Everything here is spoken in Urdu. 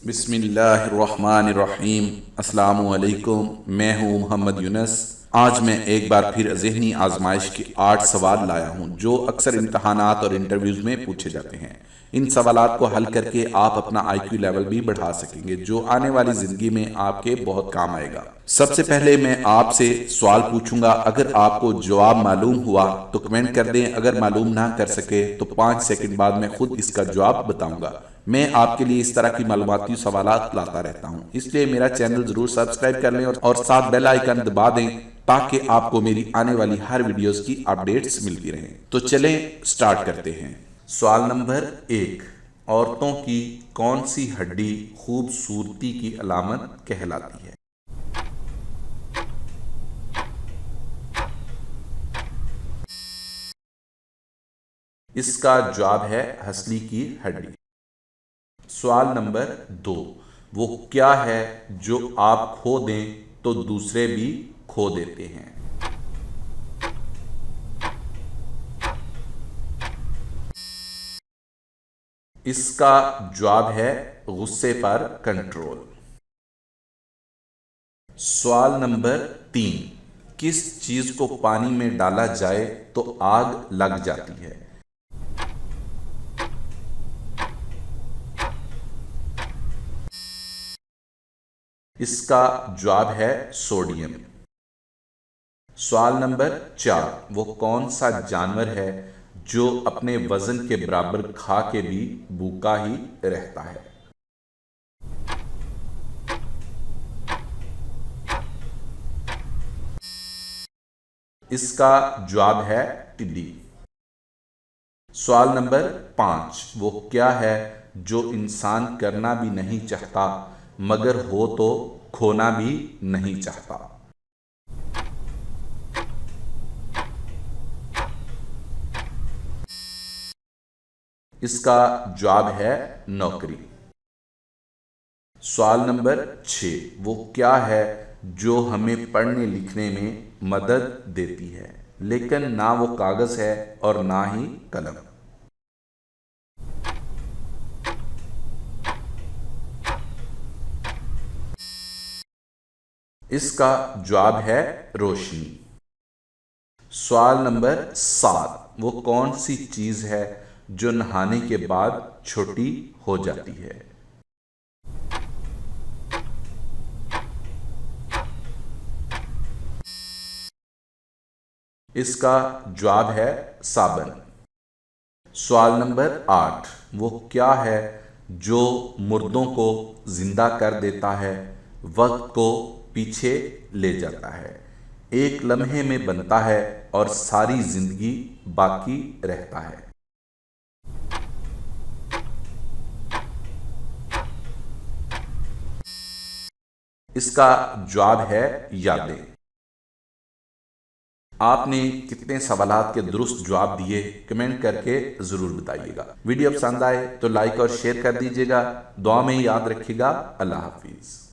بسم اللہ الرحمن الرحیم۔ السلام علیکم، میں ہوں محمد یونس۔ آج میں ایک بار پھر ذہنی آزمائش کے 8 سوال لایا ہوں جو اکثر امتحانات اور انٹرویوز میں پوچھے جاتے ہیں۔ ان سوالات کو حل کر کے آپ اپنا آئی کیو لیول بھی بڑھا سکیں گے جو آنے والی زندگی میں آپ کے بہت کام آئے گا۔ سب سے پہلے میں آپ سے سوال پوچھوں گا، اگر آپ کو جواب معلوم ہوا تو کمنٹ کر دیں، اگر معلوم نہ کر سکے تو 5 سیکنڈ بعد میں خود اس کا جواب بتاؤں گا۔ میں آپ کے لیے اس طرح کی معلوماتی سوالات لاتا رہتا ہوں، اس لیے میرا چینل ضرور سبسکرائب کر لیں اور ساتھ بیل آئیکن دبا دیں تاکہ آپ کو میری آنے والی ہر ویڈیوز کی اپڈیٹس ملتی رہیں۔ تو چلیں سٹارٹ کرتے ہیں۔ سوال نمبر 1، عورتوں کی کون سی ہڈی خوبصورتی کی علامت کہلاتی ہے؟ اس کا جواب ہے ہنسلی کی ہڈی۔ سوال نمبر 2، وہ کیا ہے جو آپ کھو دیں تو دوسرے بھی کھو دیتے ہیں؟ اس کا جواب ہے غصے پر کنٹرول۔ سوال نمبر 3، کس چیز کو پانی میں ڈالا جائے تو آگ لگ جاتی ہے؟ اس کا جواب ہے سوڈیم۔ سوال نمبر 4، وہ کون سا جانور ہے جو اپنے وزن کے برابر کھا کے بھی بھوکا ہی رہتا ہے؟ اس کا جواب ہے ٹڈی۔ سوال نمبر 5، وہ کیا ہے جو انسان کرنا بھی نہیں چاہتا مگر ہو تو کھونا بھی نہیں چاہتا؟ اس کا جواب ہے نوکری۔ سوال نمبر 6، وہ کیا ہے جو ہمیں پڑھنے لکھنے میں مدد دیتی ہے لیکن نہ وہ کاغذ ہے اور نہ ہی قلم؟ اس کا جواب ہے روشنی۔ سوال نمبر 7، وہ کون سی چیز ہے جو نہانے کے بعد چھوٹی ہو جاتی ہے؟ اس کا جواب ہے صابن۔ سوال نمبر 8، وہ کیا ہے جو مردوں کو زندہ کر دیتا ہے، وقت کو پیچھے لے جاتا ہے، ایک لمحے میں بنتا ہے اور ساری زندگی باقی رہتا ہے؟ اس کا جواب ہے یادیں۔ آپ نے کتنے سوالات کے درست جواب دیے کمنٹ کر کے ضرور بتائیے گا۔ ویڈیو پسند آئے تو لائک اور شیئر کر دیجیے گا۔ دعا میں یاد رکھیے گا۔ اللہ حافظ۔